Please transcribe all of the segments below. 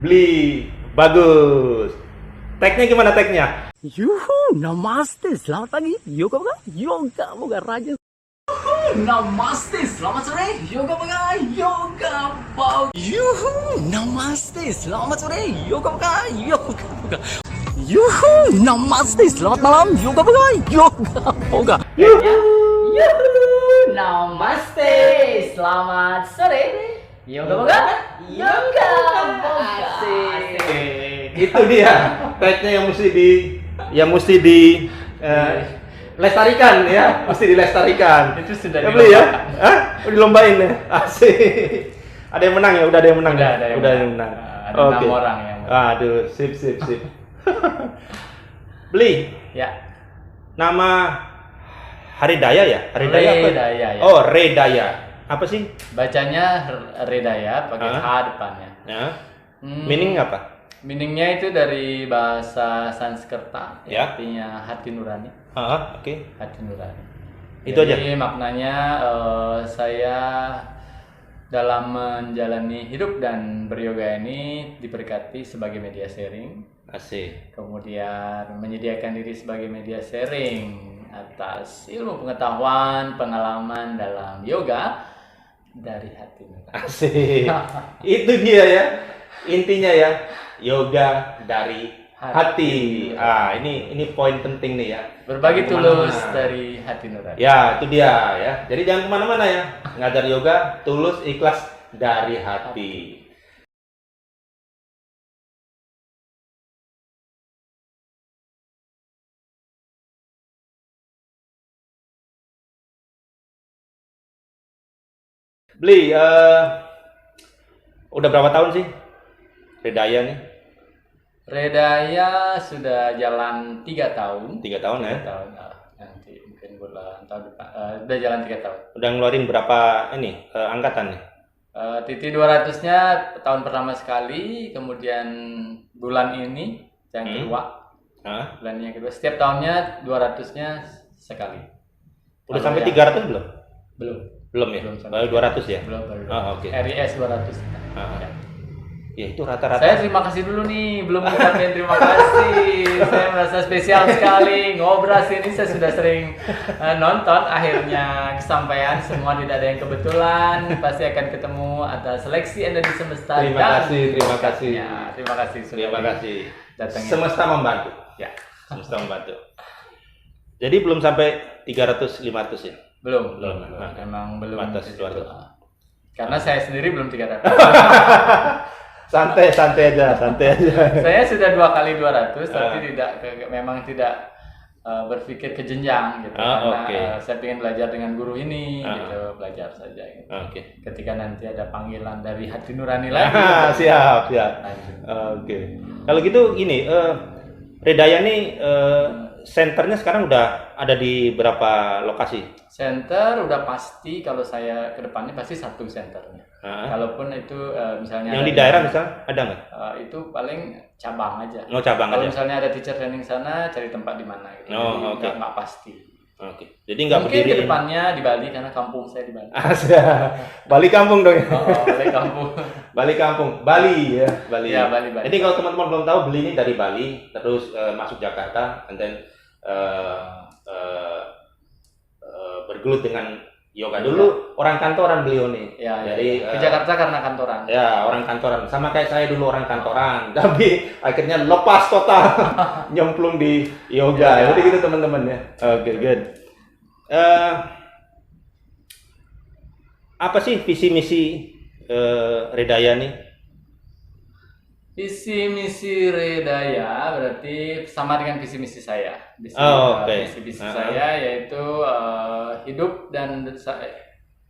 Beli bagus. Tagnya gimana tagnya? Yuhu, namaste, selamat pagi. Yoga Boga, Yoga Boga Raja. Namaste, selamat sore. Yoga Boga, Yoga Boga. Yuhu, namaste, selamat sore. Yoga Boga, Yoga Boga. Yuhu, namaste, selamat malam. Yoga Boga, Yoga Boga. Yuhu, namaste, selamat sore. Yoga Boga, Yoga Boga. Itu dia tagnya yang mesti di lestarikan ya, mesti dilestarikan. Itu sudah ya, beli ya? Hah? Udah dilombain ya? Asik. Ada yang menang ya? Udah ada yang menang. Udah ya? ada yang Udah menang. yang menang. Ada 6 orang yang menang. Aduh, sip. Beli. Ya. Nama Haridaya ya? Haridaya apa? Redaya ya. Oh, Redaya. Apa sih? Bacanya Redaya pakai H depannya. Ya. Meaning apa? Meaningnya itu dari bahasa Sanskerta, Ya. artinya hati nurani. Oke. Hati nurani. Itu Jadi maknanya saya dalam menjalani hidup dan beryoga ini diberkati sebagai media sharing. Asik. Kemudian menyediakan diri sebagai media sharing atas ilmu pengetahuan, pengalaman dalam yoga dari hati nurani. Asik. Itu dia ya. Intinya ya, yoga dari hati. Ini poin penting nih ya. Berbagi Kemana-mana. tulus dari hati nurani. Ya, itu dia ya. Jadi jangan kemana-mana ya. Ngajar yoga tulus ikhlas dari hati. Beli, udah berapa tahun sih Redaya nih? Redaya sudah jalan 3 tahun. 3 tahun ya. 3 tahun. Nanti mungkin bulan tahun depan. Udah jalan 3 tahun. Udah ngeluarin berapa angkatan nih? TT 200-nya tahun pertama sekali, kemudian bulan ini yang kedua. Bulan yang kedua. Setiap tahunnya 200-nya sekali. Udah Kalau sampai yang- 300 belum? Belum. Belum ya? Belum sampai Baru 200 ya? Belum baru. Oke. RIS 200. Ya. Ya itu rata-rata. Saya terima kasih dulu nih, belum ngucapin terima kasih. Saya merasa spesial sekali. Ngobras ini saya sudah sering nonton. Akhirnya kesampaian, semua tidak ada yang kebetulan. Pasti akan ketemu atas seleksi Anda di semesta. Terima dan kasih. berkatnya. Terima kasih sudah Terima kasih. datangnya. Semesta membantu. Ya, Semesta membantu. Jadi belum sampai 300-500 ya? belum. Nah, Emang belum. batas ke situ. 200. Karena saya sendiri belum 300. Santai aja. Saya sudah 2 kali 200, tapi memang tidak berpikir ke jenjang gitu. Karena oke. saya ingin belajar dengan guru ini gitu, belajar saja gitu. Oke. Ketika nanti ada panggilan dari hati nurani lagi. Siap. lanjut. Oke. Kalau gitu gini, Redaya nih senternya sekarang udah ada di berapa lokasi? Center udah pasti, kalau saya ke depannya pasti 1 centernya. Kalaupun itu misalnya Yang ada di daerah misalnya ada nggak? itu paling cabang aja. Oh, cabang Kalau aja. misalnya ada teacher training sana, cari tempat di mana gitu. Oh, Jadi oke. nggak pasti. Oke. Jadi nggak Mungkin berdiri. ke depannya di Bali karena kampung saya di Bali. Balik kampung dong ya. Balik kampung. Balik kampung. Bali ya. Bali. Ya, Bali. Jadi kalau teman-teman belum tahu, Beli ini dari Bali, terus masuk Jakarta, and then bergelut dengan yoga. Dulu orang kantoran beliau nih. Ya, Jadi ke Jakarta karena kantoran. ya orang kantoran. Sama kayak saya dulu orang kantoran, tapi akhirnya lepas total, nyemplung di yoga. Ya. Jadi gitu teman-teman ya. Oke, good. Apa sih visi misi Redaya nih? Visi misi Redaya berarti sama dengan visi misi saya. Visi misi saya yaitu hidup dan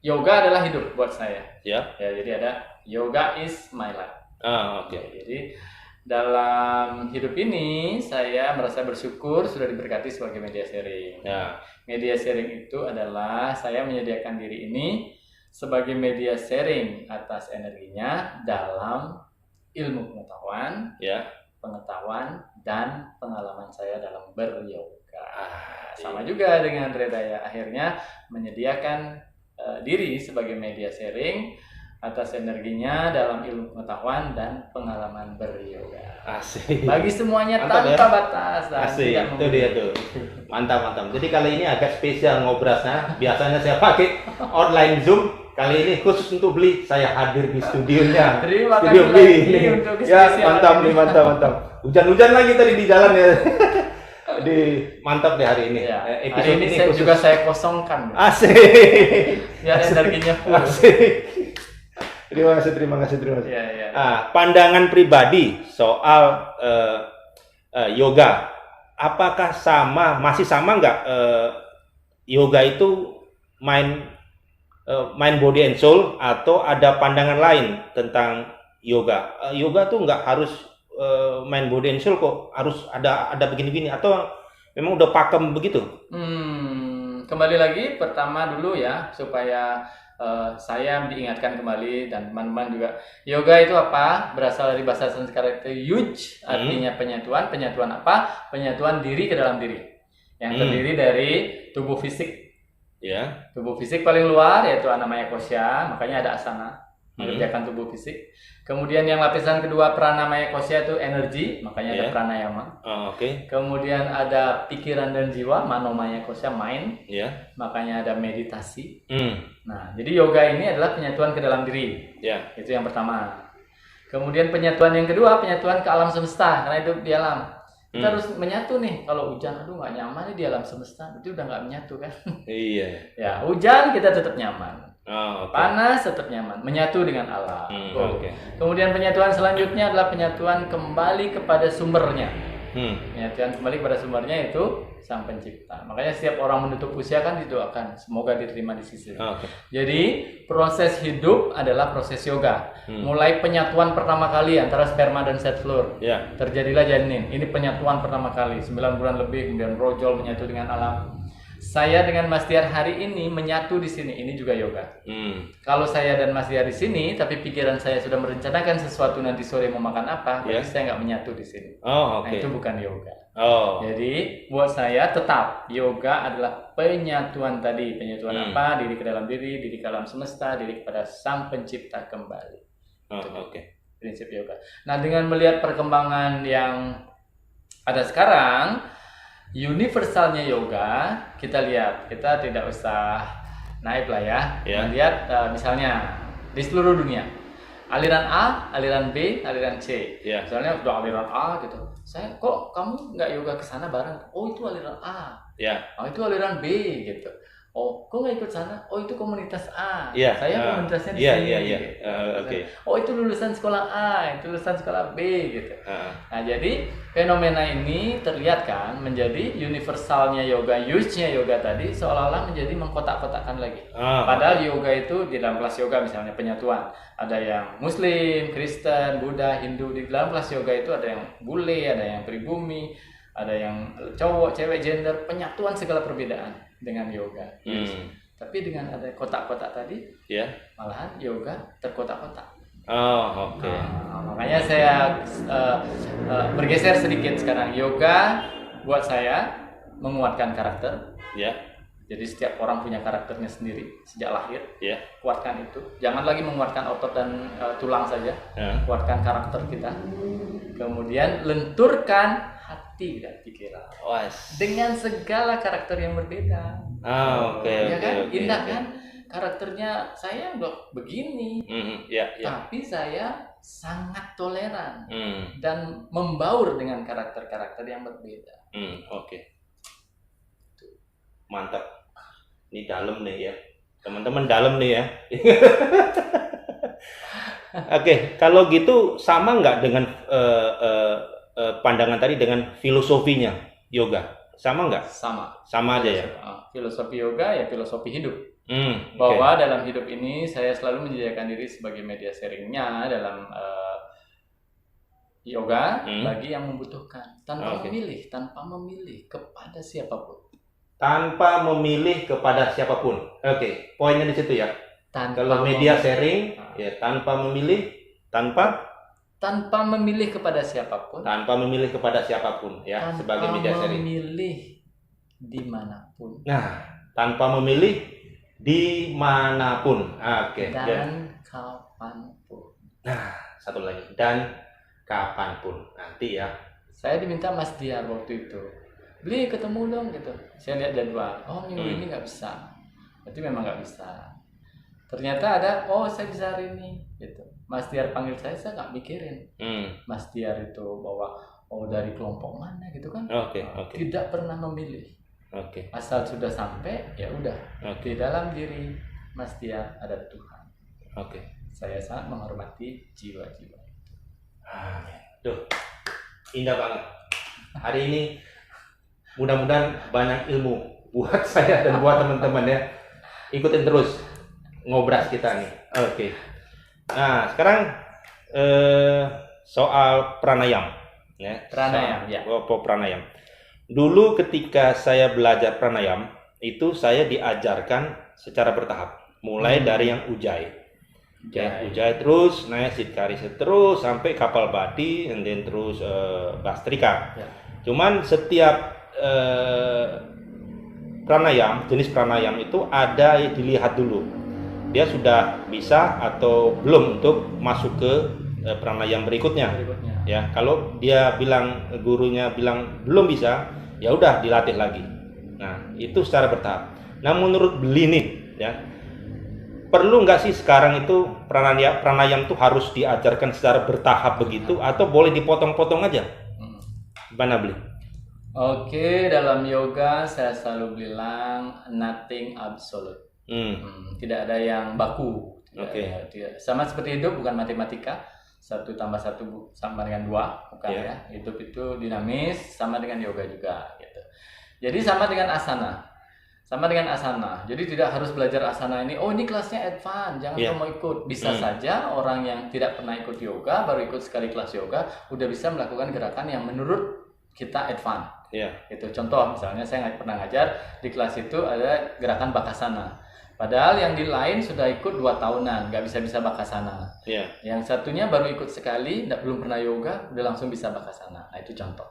yoga adalah hidup buat saya. Ya. Ya, jadi ada yoga is my life. Oke. Jadi dalam hidup ini saya merasa bersyukur sudah diberkati sebagai media sharing. Ya. Media sharing itu adalah saya menyediakan diri ini sebagai media sharing atas energinya dalam ilmu pengetahuan, pengetahuan dan pengalaman saya dalam beryoga. Sama juga dengan Redaya, akhirnya menyediakan diri sebagai media sharing atas energinya dalam ilmu pengetahuan dan pengalaman beryoga. Asik. Bagi semuanya Mantap, tanpa ya? batas dan Asik, tidak itu dia tuh. Mantap, mantap. Jadi kali ini agak spesial ngobrasnya. Biasanya saya pakai online Zoom. Kali ini khusus untuk beli, saya hadir di studionya. Terima Studio kasih beli lagi ini. untuk Ya, kespesialan mantap ini. nih, mantap, mantap. Hujan-hujan lagi tadi di jalan ya. Jadi mantap deh hari ini. Ya, Episode hari ini khusus. juga saya kosongkan Asik. biar energinya full. Asik. Terima kasih, terima kasih, terima kasih. Iya, iya. Pandangan pribadi soal yoga, apakah masih sama nggak yoga itu main body and soul, atau ada pandangan lain tentang yoga? Yoga tuh nggak harus main body and soul kok, harus ada begini-begini, atau memang udah pakem begitu? Kembali lagi pertama dulu ya, supaya saya diingatkan kembali dan teman-teman juga. Yoga itu apa? Berasal dari bahasa Sanskerta yuj, artinya penyatuan. Penyatuan apa? Penyatuan diri ke dalam diri. Yang terdiri dari tubuh fisik. Ya. Tubuh fisik paling luar yaitu Anamaya Kosya, makanya ada asana mengerjakan tubuh fisik. Kemudian yang lapisan kedua Pranamaya Kosya itu energi, makanya ada pranayama. Oke. Kemudian ada pikiran dan jiwa, Manomaya Kosya, mind. Ya. Makanya ada meditasi. Nah, jadi yoga ini adalah penyatuan ke dalam diri. Ya. Itu yang pertama. Kemudian penyatuan yang kedua, penyatuan ke alam semesta, karena hidup di alam. Kita harus menyatu nih. Kalau hujan, aduh nggak nyaman nih di alam semesta, itu udah nggak menyatu kan? Iya. Ya, hujan kita tetap nyaman. Okay. Panas tetap nyaman, menyatu dengan alam. Okay. Kemudian penyatuan selanjutnya adalah penyatuan kembali kepada sumbernya. Penyatuan kembali kepada sumbernya itu Sang Pencipta. Makanya setiap orang menutup usia kan didoakan semoga diterima di sisi. Jadi proses hidup adalah proses yoga. Mulai penyatuan pertama kali antara sperma dan zat telur. Terjadilah janin. Ini penyatuan pertama kali, 9 bulan lebih, kemudian brojol menyatu dengan alam. Saya dengan Mas Diar hari ini menyatu di sini. Ini juga yoga. Kalau saya dan Mas Diar di sini, tapi pikiran saya sudah merencanakan sesuatu nanti sore mau makan apa, berarti saya nggak menyatu di sini. Nah, itu bukan yoga. Jadi buat saya tetap yoga adalah penyatuan tadi. Penyatuan apa? Diri ke dalam diri ke alam semesta, diri kepada Sang Pencipta kembali. Prinsip yoga. Nah, dengan melihat perkembangan yang ada sekarang, universalnya yoga, kita lihat, kita tidak usah naik lah ya. Melihat misalnya di seluruh dunia, aliran A, aliran B, aliran C. Misalnya udah aliran A gitu, saya kok kamu nggak yoga ke sana bareng? Oh itu aliran A. Oh itu aliran B gitu. Oh, kok nggak ikut sana? Oh itu komunitas A. Saya komunitasnya di sini. Oh itu lulusan sekolah A, itu lulusan sekolah B gitu. Nah jadi fenomena ini terlihat kan menjadi universalnya yoga, use-nya yoga tadi seolah-olah menjadi mengkotak-kotakan lagi. Padahal yoga itu di dalam kelas yoga misalnya penyatuan. Ada yang Muslim, Kristen, Buddha, Hindu. Di dalam kelas yoga itu ada yang bule, ada yang pribumi, ada yang cowok, cewek, gender, penyatuan segala perbedaan dengan yoga. Tapi dengan ada kotak-kotak tadi, malahan yoga terkotak-kotak. Makanya saya bergeser sedikit sekarang. Yoga buat saya menguatkan karakter. Jadi setiap orang punya karakternya sendiri sejak lahir. Kuatkan itu. Jangan lagi menguatkan otot dan tulang saja. Kuatkan karakter kita. Kemudian lenturkan hati dan pikiran dengan segala karakter yang berbeda. Indah kan? Karakternya saya udah begini, tapi saya sangat toleran dan membaur dengan karakter-karakter yang berbeda. Mantap. Ini dalam nih ya, teman-teman, dalam nih ya. Kalau gitu sama nggak dengan pandangan tadi dengan filosofinya yoga? Sama nggak? Sama aja ya. Filosofi yoga ya filosofi hidup. Bahwa dalam hidup ini saya selalu menyediakan diri sebagai media sharingnya dalam yoga bagi yang membutuhkan tanpa memilih kepada siapapun. Tanpa memilih kepada siapapun. Poinnya di situ ya. Kalau media sharing ya tanpa memilih kepada siapapun. Tanpa memilih kepada siapapun ya, sebagai media sharing. Tanpa memilih dimanapun. Nah, tanpa memilih dimanapun. Dan kapanpun. kapanpun. Nah, satu lagi, dan kapanpun nanti ya. Saya diminta Mas Diar waktu itu, beli ketemu dong gitu. Saya lihat jadwal, oh minggu ini nggak bisa, berarti memang nggak bisa. Ternyata ada, oh saya bisa hari ini gitu. Mas Diar panggil saya nggak mikirin. Mas Diar itu bahwa oh dari kelompok mana gitu kan? Oke. Tidak pernah memilih. Oke. Asal sudah sampai ya udah. Di dalam diri Mas Diar ada Tuhan. Oke. Saya sangat menghormati jiwa-jiwa. Amin. Duh, indah banget. Hari ini mudah-mudahan banyak ilmu buat saya dan buat teman-teman ya. Ikutin terus ngobras kita nih. Oke. Nah, sekarang soal pranayam ya. Pranayam ya. Pranayam. Dulu ketika saya belajar pranayam itu saya diajarkan secara bertahap. Mulai dari yang ujjayi. Ujjayi terus naik Siddharisa terus sampai Kapalabhati and then terus Bhastrika. Cuman setiap pranayam, jenis pranayam itu ada dilihat dulu dia sudah bisa atau belum untuk masuk ke pranayam berikutnya. Ya, kalau dia bilang, gurunya bilang belum bisa, ya udah dilatih lagi. Nah, itu secara bertahap. Nah, menurut Beli nih ya, perlu nggak sih sekarang itu pranayam itu harus diajarkan secara bertahap begitu atau boleh dipotong-potong aja? Gimana Beli? Oke, dalam yoga saya selalu bilang nothing absolute. Tidak ada yang baku. Sama seperti hidup, bukan matematika. 1 + 1 sama dengan 2, bukan ya. Hidup itu dinamis, sama dengan yoga juga. Gitu. Jadi sama dengan asana. Jadi tidak harus belajar asana ini. Oh ini kelasnya advance, jangan kamu ikut. Bisa saja orang yang tidak pernah ikut yoga, baru ikut sekali kelas yoga, udah bisa melakukan gerakan yang menurut kita advance. Itu contoh misalnya saya nggak pernah ngajar di kelas itu ada gerakan bakasana. Padahal yang di lain sudah ikut 2 tahunan, nggak bisa bakasana. Yang satunya baru ikut sekali, belum pernah yoga, udah langsung bisa bakasana. Nah itu contoh.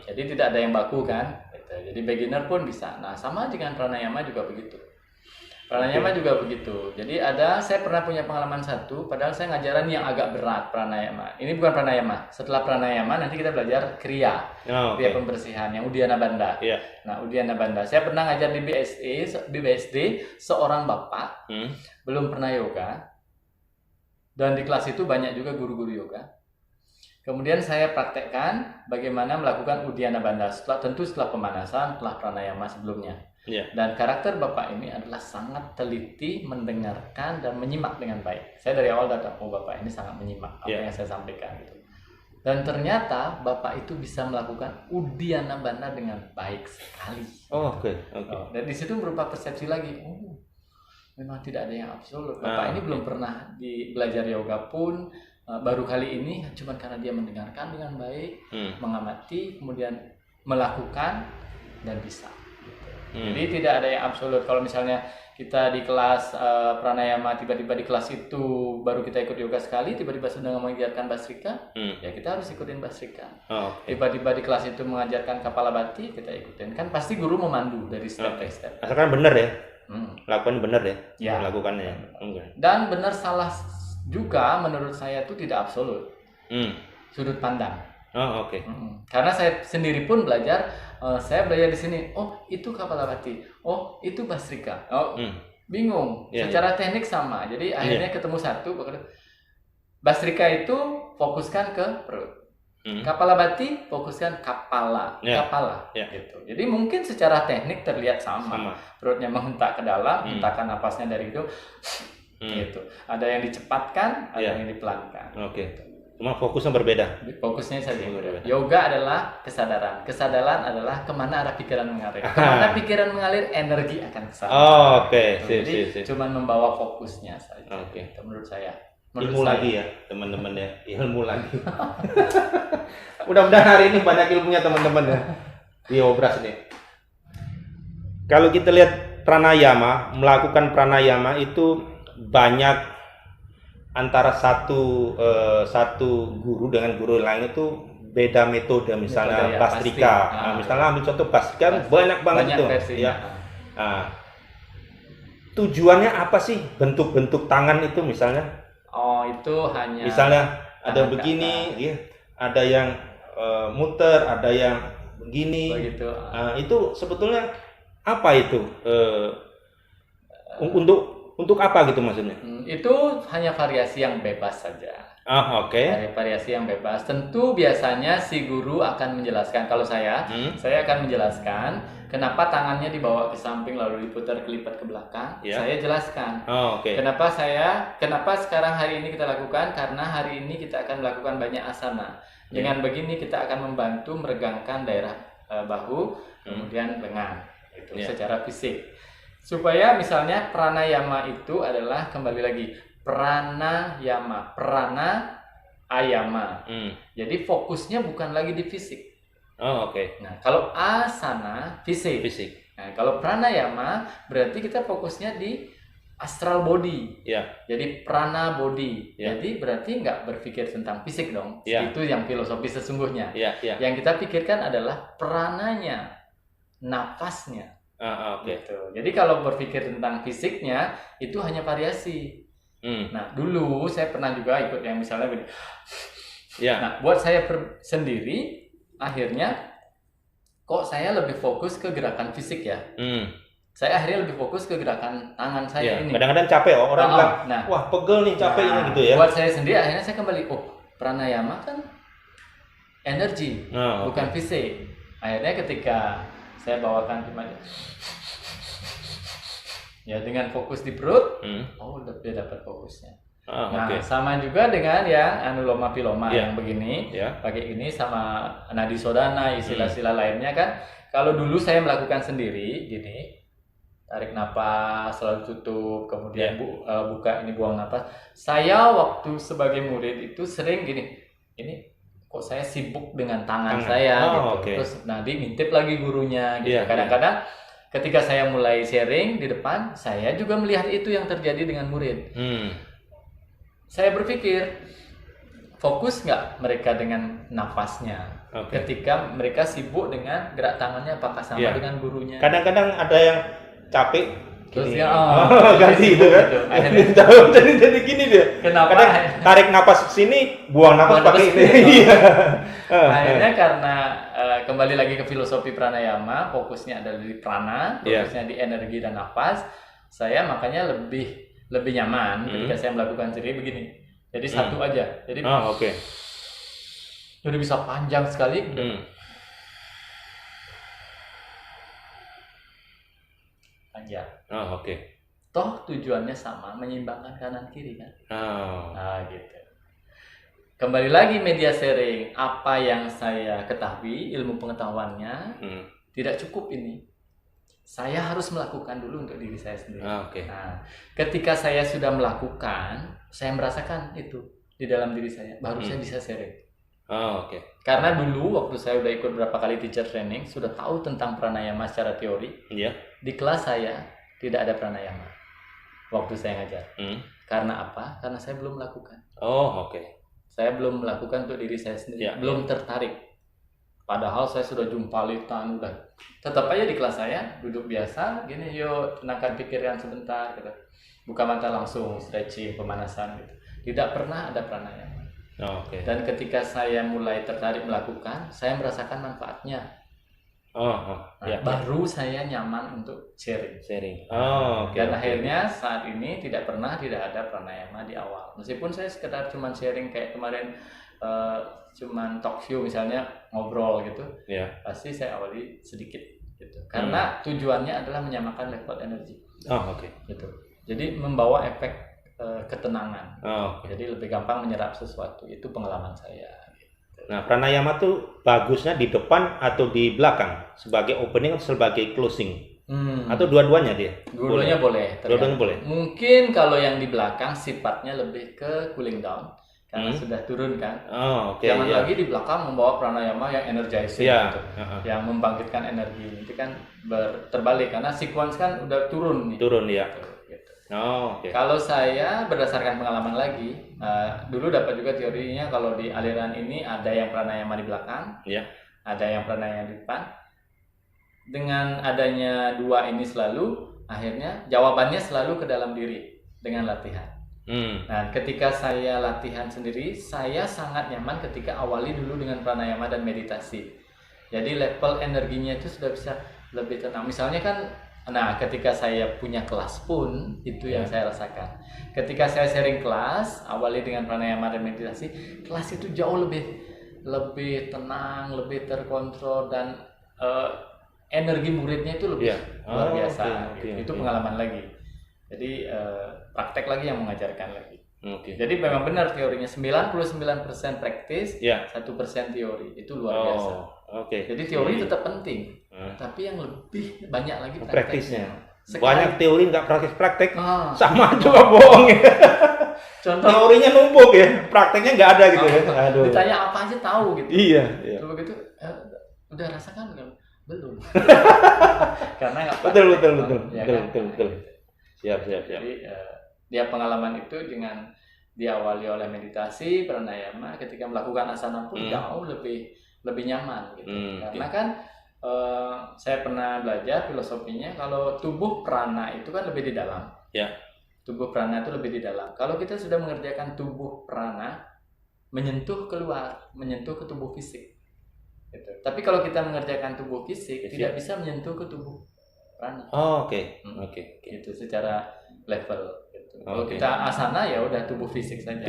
Jadi tidak ada yang baku kan. Gitu. Jadi beginner pun bisa. Nah sama dengan pranayama juga begitu. Jadi saya pernah punya pengalaman satu, padahal saya ngajaran yang agak berat pranayama. Ini bukan pranayama. Setelah pranayama nanti kita belajar kriya, kriya pembersihan yang Uddiyana Bandha. Nah Uddiyana Bandha, saya pernah ngajar di BSD seorang bapak belum pernah yoga, dan di kelas itu banyak juga guru-guru yoga. Kemudian saya praktekkan bagaimana melakukan Uddiyana Bandha tentu setelah pemanasan, setelah pranayama sebelumnya. Dan karakter bapak ini adalah sangat teliti, mendengarkan dan menyimak dengan baik. Saya dari awal datang, oh bapak ini sangat menyimak apa yang saya sampaikan gitu. Dan ternyata bapak itu bisa melakukan Uddiyana Bandha dengan baik sekali. Dan di situ berupa persepsi lagi. Oh, memang tidak ada yang absolut. Bapak ini belum pernah belajar yoga pun, baru kali ini cuma karena dia mendengarkan dengan baik, mengamati, kemudian melakukan dan bisa. Jadi tidak ada yang absolut. Kalau misalnya kita di kelas pranayama, tiba-tiba di kelas itu baru kita ikut yoga sekali, tiba-tiba sudah mengajarkan Bhastrika, ya kita harus ikutin Bhastrika. Tiba-tiba di kelas itu mengajarkan Kapalabhati, kita ikutin. Kan pasti guru memandu dari step by step. Asalkan benar ya, lakukan benar ya, melakukannya. Dan benar salah juga menurut saya itu tidak absolut. Sudut pandang. Karena saya sendiri pun belajar, saya belajar di sini. Oh itu Kapalabhati, oh itu Bhastrika. Bingung. Secara teknik sama. Jadi akhirnya ketemu satu. Bhastrika itu fokuskan ke perut. Kapalabhati fokuskan kepala. Gitu. Jadi mungkin secara teknik terlihat sama. Perutnya menghentak ke dalam, hentakan napasnya dari hidung. Gitu. Ada yang dicepatkan, ada yang dipelankan. Cuma fokusnya berbeda. Fokusnya saja berbeda. Yoga adalah kesadaran. Kesadaran adalah kemana arah pikiran mengalir. Kemana pikiran mengalir, energi akan ke sana. Jadi cuma membawa fokusnya saja. Menurut saya. Ilmu lagi ya, teman-teman ya. Ilmu lagi. Mudah-mudahan hari ini banyak ilmunya teman-teman ya. Di obras ini. Kalau kita lihat pranayama, melakukan pranayama itu banyak antara satu guru dengan guru lain itu beda metode. Misalnya Bhastrika, misalnya ambil contoh Bhastrika, banyak banget itu ya. Tujuannya apa sih bentuk-bentuk tangan itu misalnya? Oh, itu hanya Misalnya ada tangan ke begini, atas. ya, ada yang muter, ada yang begini. Begitu. Itu sebetulnya apa itu? Untuk apa gitu maksudnya? Itu hanya variasi yang bebas saja. Oke. Variasi yang bebas. Tentu biasanya si guru akan menjelaskan. Kalau saya akan menjelaskan kenapa tangannya dibawa ke samping lalu diputar kelipat ke belakang. Ya. Saya jelaskan. Oke. Kenapa sekarang hari ini kita lakukan? Karena hari ini kita akan melakukan banyak asana. Dengan begini kita akan membantu meregangkan daerah bahu, kemudian lengan. Itu secara fisik. Supaya misalnya pranayama itu adalah kembali lagi pranayama, prana ayama. Jadi fokusnya bukan lagi di fisik. Oke. Nah, kalau asana fisik. Nah, kalau pranayama berarti kita fokusnya di astral body. Ya. Jadi prana body. Ya. Jadi berarti nggak berpikir tentang fisik dong. Ya. Itu yang filosofi sesungguhnya. Ya. Yang kita pikirkan adalah prananya, nafasnya. Gitu. Jadi kalau berpikir tentang fisiknya itu hanya variasi. Nah, dulu saya pernah juga ikut yang misalnya begini. Ya. Nah, buat saya sendiri akhirnya kok saya lebih fokus ke gerakan fisik ya. Saya akhirnya lebih fokus ke gerakan tangan saya ini. Kadang-kadang capek orang bilang, wah pegel nih capek ini gitu ya. Buat saya sendiri akhirnya saya kembali, pranayama kan energi, bukan fisik. Akhirnya ketika saya bawakan ya dengan fokus di perut, dia dapat fokusnya. Sama juga dengan yang anuloma piloma yang begini, pakai ini sama nadi sodana, istilah-istilah lainnya kan. Kalau dulu saya melakukan sendiri, gini, tarik napas, selalu tutup, kemudian buka ini buang napas. Saya waktu sebagai murid itu sering gini, ini kok saya sibuk dengan tangan saya gitu. Terus nanti ngintip lagi gurunya gitu. Kadang-kadang ketika saya mulai sharing di depan, saya juga melihat itu yang terjadi dengan murid. Saya berpikir, fokus nggak mereka dengan nafasnya? Ketika mereka sibuk dengan gerak tangannya, apakah sama dengan gurunya? Kadang-kadang ada yang capek. Terus ganti itu kan. Jadi gini dia. Kenapa? Kadang tarik napas sini, buang napas pakai ini. Akhirnya karena kembali lagi ke filosofi pranayama, fokusnya adalah di prana, fokusnya di energi dan nafas. Saya makanya lebih nyaman ketika saya melakukan sendiri begini. Jadi satu aja. Jadi jadi bisa panjang sekali. Panjang. Toh tujuannya sama, menyeimbangkan kanan kiri kan. Nah, gitu. Kembali lagi media sharing, apa yang saya ketahui, ilmu pengetahuannya tidak cukup ini. Saya harus melakukan dulu untuk diri saya sendiri. Nah, ketika saya sudah melakukan, saya merasakan itu di dalam diri saya, baru saya bisa sharing. Karena dulu waktu saya udah ikut berapa kali teacher training, sudah tahu tentang pranayama secara teori. Di kelas saya tidak ada pranayama waktu saya ngajar. Karena apa? Karena saya belum melakukan. Saya belum melakukan untuk diri saya sendiri, belum tertarik. Padahal saya sudah jumpalitan, udah tetap aja di kelas saya duduk biasa, gini yuk tenangkan pikiran sebentar, gitu. Buka mata langsung stretching, pemanasan gitu. Tidak pernah ada pranayama. Dan ketika saya mulai tertarik melakukan, saya merasakan manfaatnya. Baru saya nyaman untuk sharing. Dan akhirnya saat ini tidak ada pranayama di awal. Meskipun saya sekedar cuman sharing kayak kemarin, cuman talk show misalnya ngobrol gitu, pasti saya awali sedikit gitu. Karena tujuannya adalah menyamakan level energi. Gitu. Jadi membawa efek ketenangan. Jadi lebih gampang menyerap sesuatu. Itu pengalaman saya. Nah, pranayama tuh bagusnya di depan atau di belakang, sebagai opening atau sebagai closing, atau dua-duanya dia? Dua-duanya boleh. Dua-duanya boleh. Mungkin kalau yang di belakang sifatnya lebih ke cooling down karena sudah turun kan. Jangan lagi di belakang membawa pranayama yang energizing gitu, yang membangkitkan energi. Itu kan terbalik karena sequence kan udah turun nih. Turun ya. Kalau saya berdasarkan pengalaman lagi, dulu dapat juga teorinya kalau di aliran ini ada yang pranayama di belakang, ada yang pranayama di depan. Dengan adanya dua ini selalu, akhirnya jawabannya selalu ke dalam diri dengan latihan. Nah, ketika saya latihan sendiri, saya sangat nyaman ketika awali dulu dengan pranayama dan meditasi. Jadi level energinya itu sudah bisa lebih tenang. Misalnya kan, nah ketika saya punya kelas pun itu yang saya rasakan. Ketika saya sharing kelas, awali dengan pranayama dan meditasi, kelas itu jauh lebih tenang, lebih terkontrol, dan energi muridnya itu lebih luar biasa. Itu pengalaman lagi. Jadi praktek lagi yang mengajarkan lagi. Jadi memang benar teorinya 99% praktis, 1% teori. Itu luar biasa. Jadi teori tetap penting, tapi yang lebih banyak lagi prakteknya. Banyak teori nggak praktek, sama juga bohong ya. Contoh teorinya numpuk ya, prakteknya nggak ada gitu ya. Aduh. Ditanya apa aja tahu gitu. Iya. Terus begitu, udah rasakan kan? Belum. Karena nggak. Betul. Siap. Jadi dia pengalaman itu dengan diawali oleh meditasi, pranayama, ketika melakukan asana pun jauh lebih nyaman gitu. Karena kan saya pernah belajar filosofinya, kalau tubuh prana itu kan lebih di dalam. Tubuh prana itu lebih di dalam. Kalau kita sudah mengerjakan tubuh prana, menyentuh keluar, menyentuh ke tubuh fisik. Gitu. Tapi kalau kita mengerjakan tubuh fisik, tidak bisa menyentuh ke tubuh prana. Gitu secara level. Gitu. Kalau kita asana ya udah tubuh fisik saja.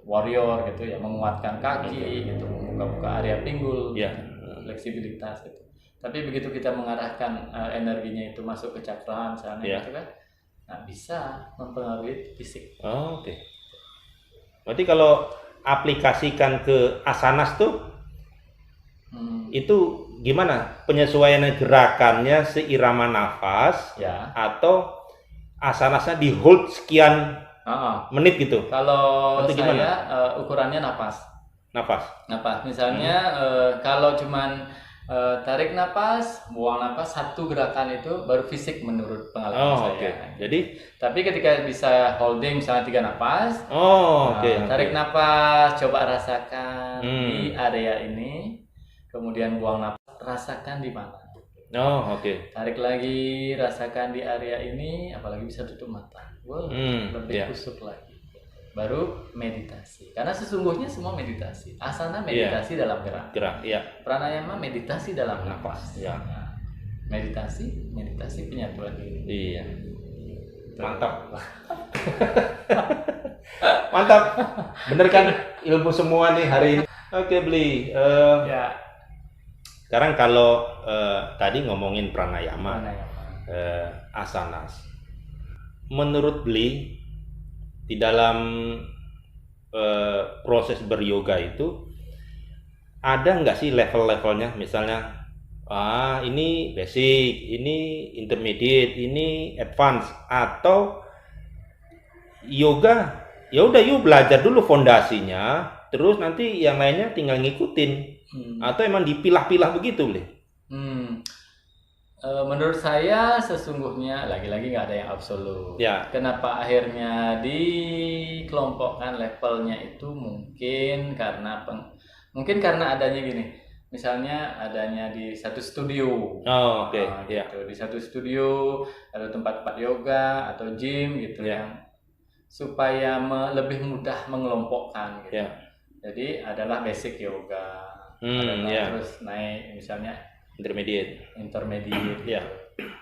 Warrior gitu ya, menguatkan kaki, gitu, membuka-buka area pinggul, fleksibilitas gitu. Tapi begitu kita mengarahkan energinya itu masuk ke cakra misalnya gitu kan, nah bisa mempengaruhi fisik. Berarti kalau aplikasikan ke asanas tuh itu gimana penyesuaian gerakannya seirama nafas atau asanasnya di hold sekian menit gitu? Kalau saya ukurannya nafas. Misalnya kalau cuman tarik nafas, buang nafas, satu gerakan itu baru fisik menurut pengalaman saya. Jadi, tapi ketika bisa holding misalnya 3 nafas, tarik nafas, coba rasakan di area ini, kemudian buang nafas, rasakan di mana. Tarik lagi, rasakan di area ini, apalagi bisa tutup mata. Lebih kusuk lagi. Baru meditasi. Karena sesungguhnya semua meditasi. Asana meditasi dalam gerak. Pranayama meditasi dalam nafas. Nah, meditasi penyatuan diri. Mantap. Mantap. Bener kan ilmu semua nih hari ini. Beli. Sekarang kalau tadi ngomongin pranayama. Asanas. Menurut Beli, di dalam proses beryoga itu ada nggak sih level-levelnya? Misalnya ini basic, ini intermediate, ini advance, atau yoga ya udah yuk belajar dulu fondasinya, terus nanti yang lainnya tinggal ngikutin, atau emang dipilah-pilah begitu, Beli? Menurut saya sesungguhnya lagi-lagi nggak ada yang absolut. Kenapa akhirnya dikelompokkan levelnya itu mungkin karena adanya gini. Misalnya adanya di satu studio. Gitu. Di satu studio ada tempat-tempat yoga atau gym gitu yang supaya lebih mudah mengelompokkan gitu. Jadi adalah basic yoga. Terus naik misalnya intermediate.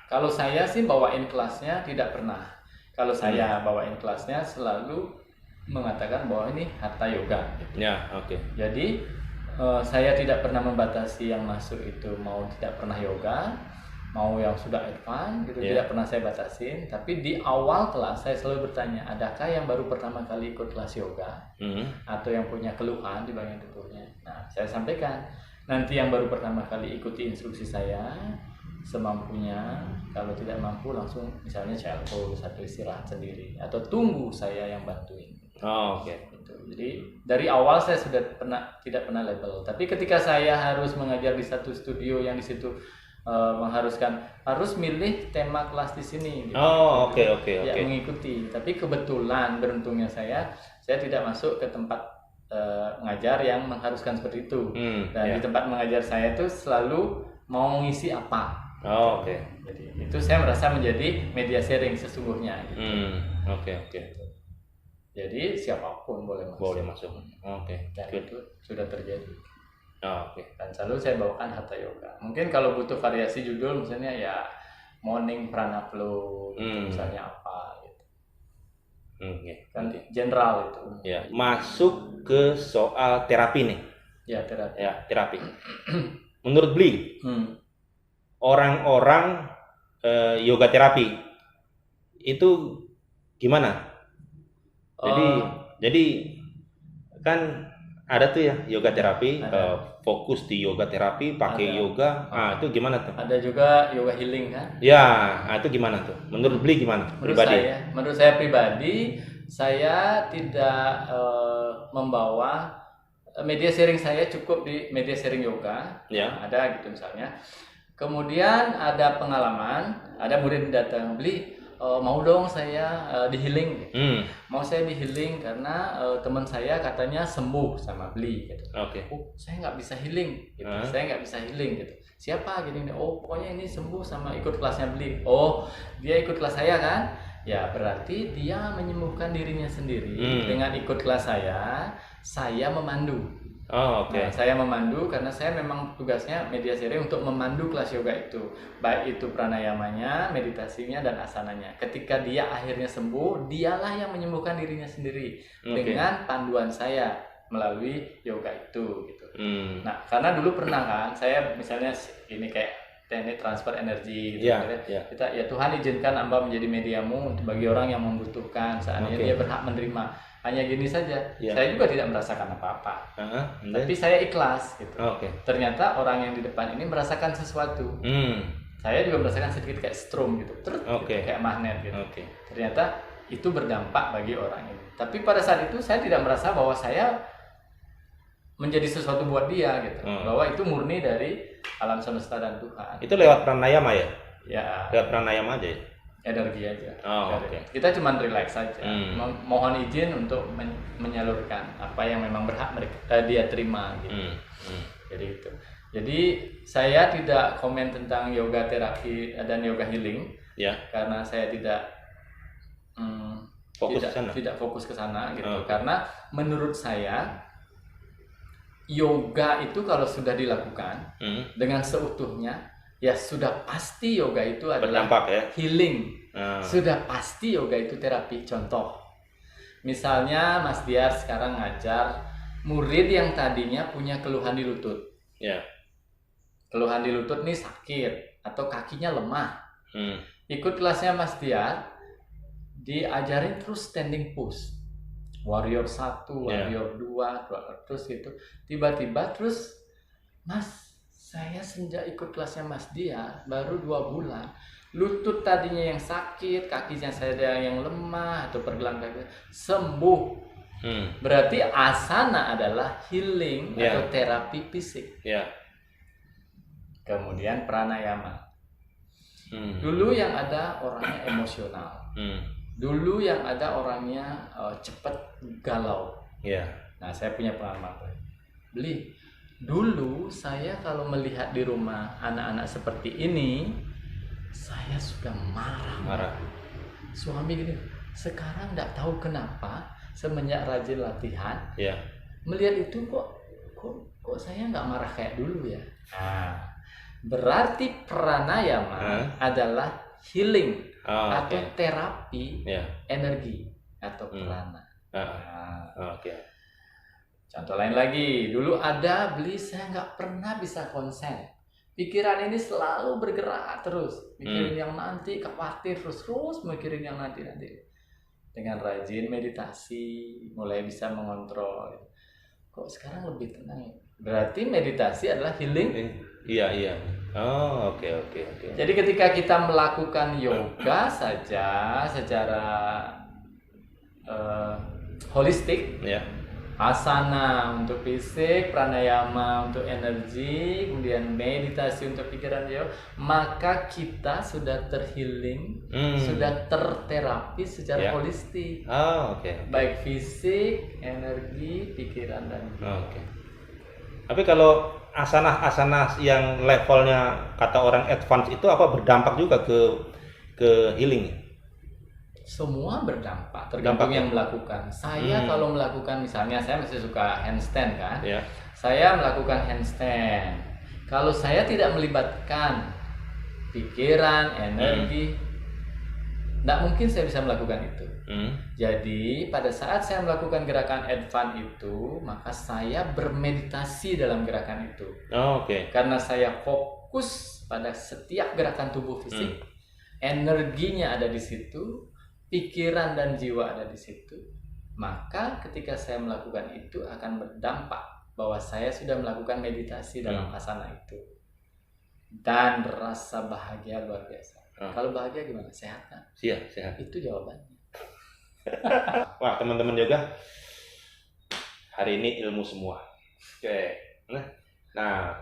Kalau saya sih bawain kelasnya tidak pernah. Kalau saya bawain kelasnya selalu mengatakan bahwa ini hatha yoga. Gitu. Jadi saya tidak pernah membatasi yang masuk itu mau tidak pernah yoga, mau yang sudah advance gitu, tidak pernah saya batasin. Tapi di awal kelas saya selalu bertanya, adakah yang baru pertama kali ikut kelas yoga atau yang punya keluhan di bagian tubuhnya? Nah, saya sampaikan. Nanti yang baru pertama kali ikuti instruksi saya semampunya, kalau tidak mampu langsung misalnya child-pose atau istirahat sendiri atau tunggu saya yang bantuin. Gitu. Jadi dari awal saya sudah tidak pernah label. Tapi ketika saya harus mengajar di satu studio yang di situ mengharuskan harus milih tema kelas di sini. Gitu. Mengikuti. Tapi kebetulan beruntungnya saya tidak masuk ke tempat mengajar yang mengharuskan seperti itu. Dan di tempat mengajar saya itu selalu mau ngisi apa. Jadi itu saya merasa menjadi media sharing sesungguhnya. Gitu. Jadi siapapun boleh masuk. Boleh masuk. Oke. Dan Good. itu sudah terjadi. Oke. Dan selalu saya bawakan Hatha Yoga. Mungkin kalau butuh variasi judul misalnya ya Morning Prana Flow gitu, misalnya apa gitu. Oke. Kan general itu. Ya, masuk ke soal terapi nih. Ya, terapi. Ya, terapi. Menurut Bli, orang-orang yoga terapi itu gimana? Jadi kan ada tuh ya yoga terapi, fokus di yoga terapi, pakai yoga. Itu gimana tuh? Ada juga yoga healing kan? Ya, itu gimana tuh? Menurut Bli gimana? Menurut saya pribadi, saya tidak membawa media sharing saya cukup di media sharing yoga. Ya. Ada gitu misalnya. Kemudian ada pengalaman, ada murid datang, Bli, mau dong saya di healing. Mau saya di healing karena teman saya katanya sembuh sama Bli gitu. Oke. Oh, saya nggak bisa healing gitu. Saya nggak bisa healing gitu. Siapa gini? Oh, pokoknya ini sembuh sama ikut kelasnya Bli. Oh, dia ikut kelas saya kan? Ya, berarti dia menyembuhkan dirinya sendiri dengan ikut kelas saya memandu. Oh, oke. Nah, saya memandu karena saya memang tugasnya media sharing untuk memandu kelas yoga itu, baik itu pranayamanya, meditasinya, dan asananya. Ketika dia akhirnya sembuh, dialah yang menyembuhkan dirinya sendiri dengan panduan saya melalui yoga itu, gitu. Nah, karena dulu pernah kan, saya misalnya ini kayak teknik transfer energi, gitu. Kita ya Tuhan izinkan hamba menjadi mediamu untuk bagi orang yang membutuhkan, seandainya dia berhak menerima. Hanya gini saja, saya juga tidak merasakan apa-apa, tapi saya ikhlas gitu. Ternyata orang yang di depan ini merasakan sesuatu. Saya juga merasakan sedikit kayak strom gitu, gitu, kayak magnet gitu. Ternyata itu berdampak bagi orang ini. Tapi pada saat itu saya tidak merasa bahwa saya menjadi sesuatu buat dia gitu, bahwa itu murni dari alam semesta dan Tuhan. Itu lewat pranayama ya? Ya. Lewat pranayama aja ya? Energi aja. Okay. Kita cuma relax saja. Mohon izin untuk menyalurkan apa yang memang berhak dia terima gitu. Jadi itu. Jadi saya tidak komen tentang yoga terapi dan yoga healing, karena saya tidak fokus ke sana gitu. Karena menurut saya yoga itu kalau sudah dilakukan dengan seutuhnya, ya sudah pasti yoga itu adalah healing. Sudah pasti yoga itu terapi. Contoh, misalnya Mas Diar sekarang ngajar murid yang tadinya punya keluhan di lutut. Keluhan di lutut nih sakit atau kakinya lemah. Ikut kelasnya Mas Diar, diajarin terus standing push. Warrior 1, warrior 2, terus gitu. Tiba-tiba terus, Mas, saya sejak ikut kelasnya Mas Diar baru 2 bulan, lutut tadinya yang sakit, kakinya saya yang lemah atau pergelangan kaki sembuh. Berarti asana adalah healing atau terapi fisik. Kemudian pranayama. Dulu yang ada orangnya emosional. Dulu yang ada orangnya cepat galau. Nah, saya punya pengalaman. Beli. Dulu saya kalau melihat di rumah anak-anak seperti ini, saya sudah marah. Suami gini, sekarang nggak tahu kenapa semenjak rajin latihan, melihat itu kok saya nggak marah kayak dulu ya. Nah, berarti pranayama adalah healing atau terapi energi atau prana. Contoh lain lagi, dulu ada Beli, saya nggak pernah bisa konsen. Pikiran ini selalu bergerak terus, mikirin yang nanti, khawatir terus mikirin yang nanti. Dengan rajin meditasi, mulai bisa mengontrol. Kok sekarang lebih tenang ya? Berarti meditasi adalah healing. Iya. Oke. Jadi ketika kita melakukan yoga saja secara holistik, asana untuk fisik, pranayama untuk energi, kemudian meditasi untuk pikiran dia, maka kita sudah terhealing, sudah terterapi secara holistik. Baik fisik, energi, pikiran dan jiwa. Tapi kalau asana yang levelnya kata orang advance itu apa berdampak juga ke healing? Semua berdampak, tergantung yang melakukan. Saya kalau melakukan, misalnya saya masih suka handstand kan, saya melakukan handstand. Kalau saya tidak melibatkan pikiran, energi, tidak mungkin saya bisa melakukan itu. Jadi pada saat saya melakukan gerakan advance itu, maka saya bermeditasi dalam gerakan itu. Karena saya fokus pada setiap gerakan tubuh fisik, energinya ada di situ, pikiran dan jiwa ada di situ, maka ketika saya melakukan itu akan berdampak bahwa saya sudah melakukan meditasi dalam asana itu, dan rasa bahagia luar biasa. Kalau bahagia gimana? Sehat kan? Sehat. Itu jawabannya. Wah, teman-teman yoga, hari ini ilmu semua. Oke. Nah,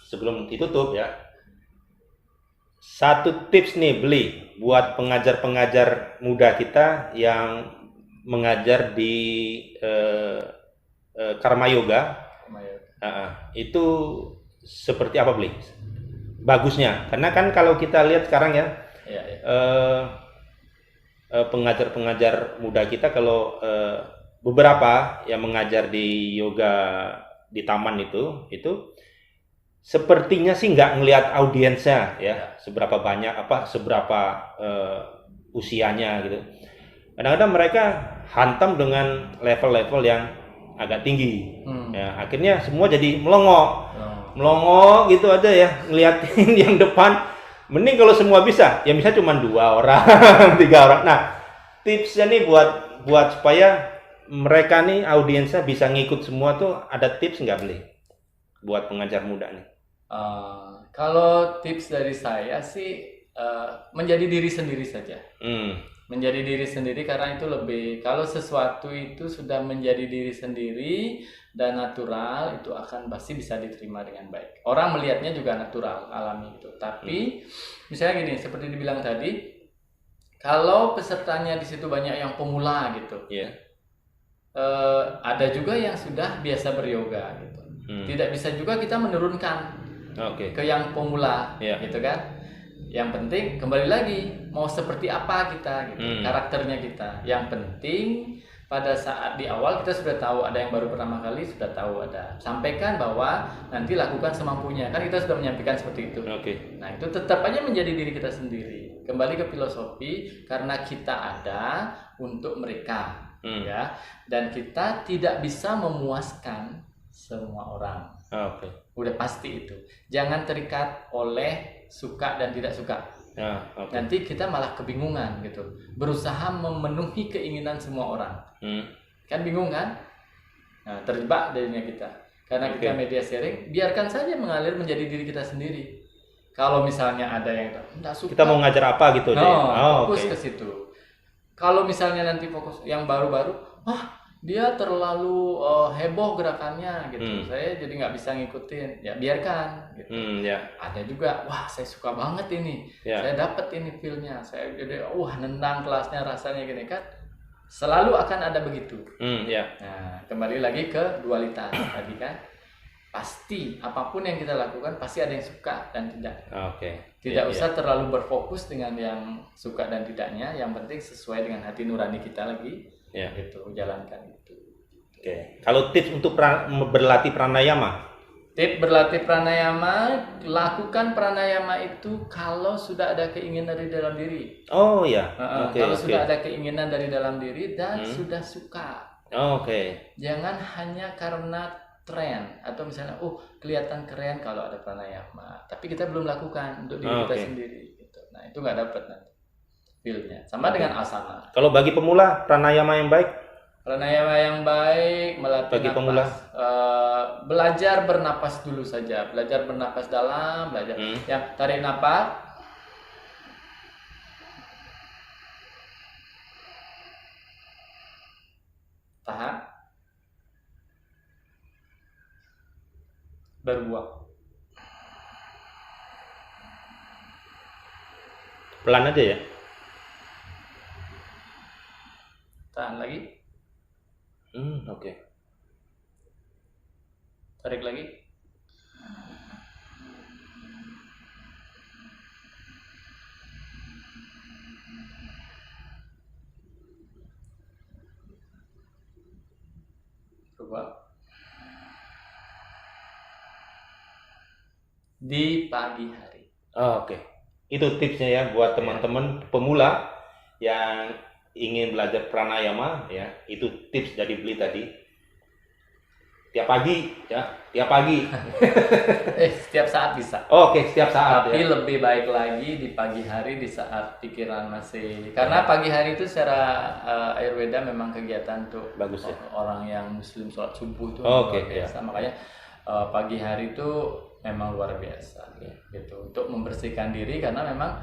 sebelum ditutup ya, satu tips nih beli buat pengajar-pengajar muda kita yang mengajar di Karma Yoga. Itu seperti apa beli? Bagusnya, karena kan kalau kita lihat sekarang ya, pengajar-pengajar muda kita kalau beberapa yang mengajar di yoga di taman itu sepertinya sih nggak ngelihat audiensnya ya, seberapa banyak seberapa usianya gitu. Kadang-kadang mereka hantam dengan level-level yang agak tinggi. Ya, akhirnya semua jadi melongo gitu aja ya, ngeliatin yang depan. Mending kalau semua bisa, ya bisa cuma 2 orang, 3 orang. Nah, tipsnya nih buat supaya mereka nih audiensnya bisa ngikut semua tuh, ada tips nggak beli buat pengajar muda nih? Kalau tips dari saya sih menjadi diri sendiri saja. Menjadi diri sendiri, karena itu lebih, kalau sesuatu itu sudah menjadi diri sendiri dan natural, itu akan pasti bisa diterima dengan baik. Orang melihatnya juga natural, alami itu. Tapi misalnya gini, seperti dibilang tadi, kalau pesertanya di situ banyak yang pemula gitu, ada juga yang sudah biasa beryoga gitu. Tidak bisa juga kita menurunkan ke yang pemula, gitu kan. Yang penting kembali lagi mau seperti apa kita gitu, karakternya kita. Yang penting pada saat di awal kita sudah tahu, ada yang baru pertama kali sudah tahu, ada sampaikan bahwa nanti lakukan semampunya, kan kita sudah menyampaikan seperti itu. Nah, itu tetap aja menjadi diri kita sendiri. Kembali ke filosofi, karena kita ada untuk mereka, ya, dan kita tidak bisa memuaskan semua orang. Udah pasti itu. Jangan terikat oleh suka dan tidak suka. Nanti kita malah kebingungan gitu. Berusaha memenuhi keinginan semua orang. Kan bingung kan? Nah, terjebak dirinya kita. Karena kita media sharing, biarkan saja mengalir menjadi diri kita sendiri. Kalau misalnya ada yang tidak suka, kita mau ngajar apa gitu, fokus ke situ. Kalau misalnya nanti fokus yang baru-baru, dia terlalu heboh gerakannya gitu, saya jadi nggak bisa ngikutin, ya biarkan gitu. Ada juga, wah saya suka banget ini, saya dapat ini feel-nya, saya jadi nendang kelasnya rasanya gini kan, selalu akan ada begitu. Nah, kembali lagi ke dualitas tadi kan, pasti apapun yang kita lakukan pasti ada yang suka dan tidak. Tidak usah terlalu berfokus dengan yang suka dan tidaknya, yang penting sesuai dengan hati nurani kita lagi. Gitu, jalankan itu. Kalau tips untuk berlatih pranayama? Tips berlatih pranayama, lakukan pranayama itu kalau sudah ada keinginan dari dalam diri. Kalau sudah ada keinginan dari dalam diri dan sudah suka. Jangan hanya karena tren atau misalnya kelihatan keren kalau ada pranayama, tapi kita belum lakukan untuk diri kita sendiri gitu. Nah, itu nggak dapat nanti feel-nya. Sama dengan asana. Kalau bagi pemula, pranayama yang baik? Pranayama yang baik melatih bagi napas. Pemula? Belajar bernapas dulu saja. Belajar bernapas dalam, belajar. Yang tarik napas. Tahan. Berbuang. Pelan aja ya? Tahan lagi. Tarik lagi. di pagi hari. Oke. Itu tipsnya ya buat teman-teman pemula yang ingin belajar pranayama ya. Itu tips dari Bli tadi. Tiap pagi ya, tiap pagi. Setiap saat bisa. Oke, setiap saat Tapi ya. lebih baik lagi di pagi hari di saat pikiran masih, karena pagi hari itu secara Ayurveda memang kegiatan untuk Bagus ya. orang yang muslim sholat subuh itu Oke, luar biasa. ya. Makanya pagi hari itu memang luar biasa gitu untuk membersihkan diri, karena memang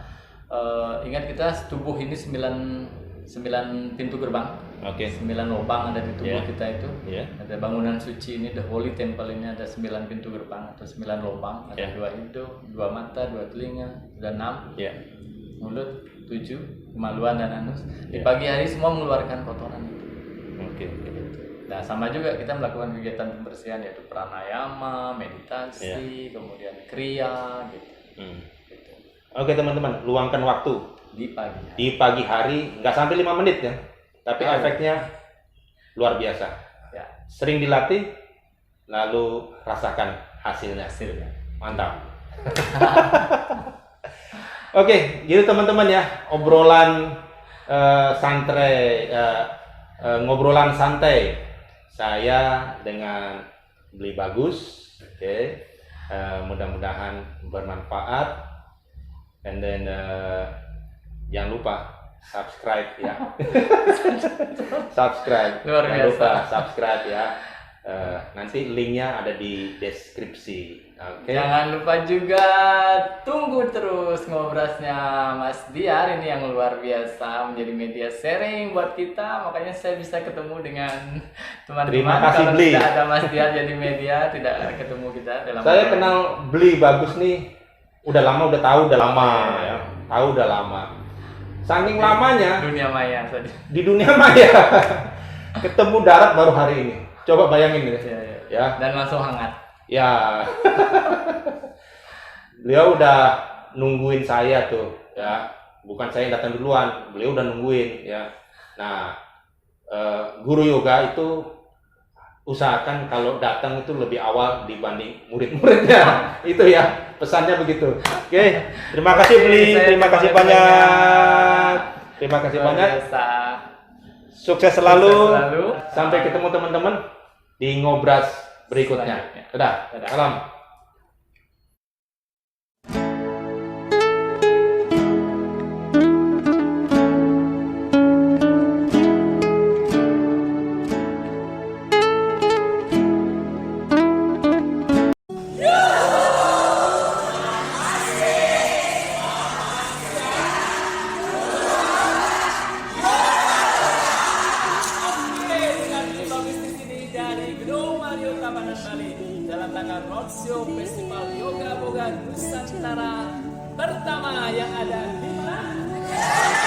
ingat kita tubuh ini 9 pintu gerbang. Oke. 9 lubang ada di tubuh Yeah. kita itu. Yeah. Ada bangunan suci ini, the holy temple ini ada 9 pintu gerbang atau 9 lubang. Ada Yeah. 2 hidung, 2 mata, 2 telinga, dan 6 Ya. mulut, 7 kemaluan dan anus. Di Yeah. pagi hari semua mengeluarkan kotoran itu. Oke. Nah, sama juga kita melakukan kegiatan pembersihan yaitu pranayama, meditasi, kemudian kriya gitu. Gitu. Oke teman-teman, luangkan waktu Di pagi hari. di pagi hari, nggak sampai 5 menit ya, tapi efeknya luar biasa. Ya, Sering dilatih, lalu rasakan hasilnya. hasilnya. Mantap. Oke, gitu teman-teman ya, obrolan ngobrolan santai saya dengan Bli Bagus. Oke, mudah-mudahan bermanfaat. And then jangan lupa subscribe ya. Subscribe. Luar Jangan lupa biasa. subscribe ya. Nanti linknya ada di deskripsi. Oke. Jangan lupa juga tunggu terus ngobrasnya Mas Diar ini yang luar biasa, menjadi media sharing buat kita. Makanya saya bisa ketemu dengan teman-teman. Terima kasih, Kalau Bli. tidak ada Mas Diar jadi media, tidak ketemu kita dalam. Saya kenal Bli Bagus nih udah lama, udah tahu udah lama ya. Tahu udah lama. Saking lamanya dunia maya saja. di dunia maya. Ketemu darat baru hari ini. Coba bayangin deh. Ya. Dan langsung hangat. Ya. Beliau udah nungguin saya tuh ya. Bukan saya yang datang duluan, beliau udah nungguin ya. Nah, guru yoga itu usahakan kalau datang itu lebih awal dibanding murid-muridnya. Itu ya, pesannya begitu. Oke, terima kasih Bli, terima kasih banyak. Terima kasih Luar banyak. biasa. Sukses selalu. Sukses selalu. Sampai ketemu teman-teman di ngobras berikutnya. Selanjutnya. Dadah. Dadah. Salam. Dengan Bli Bagus di sini dari Gedung Mario Tabanan Bali dalam rangka Roadshow Festival Yoga Boga Nusantara pertama yang ada di mana?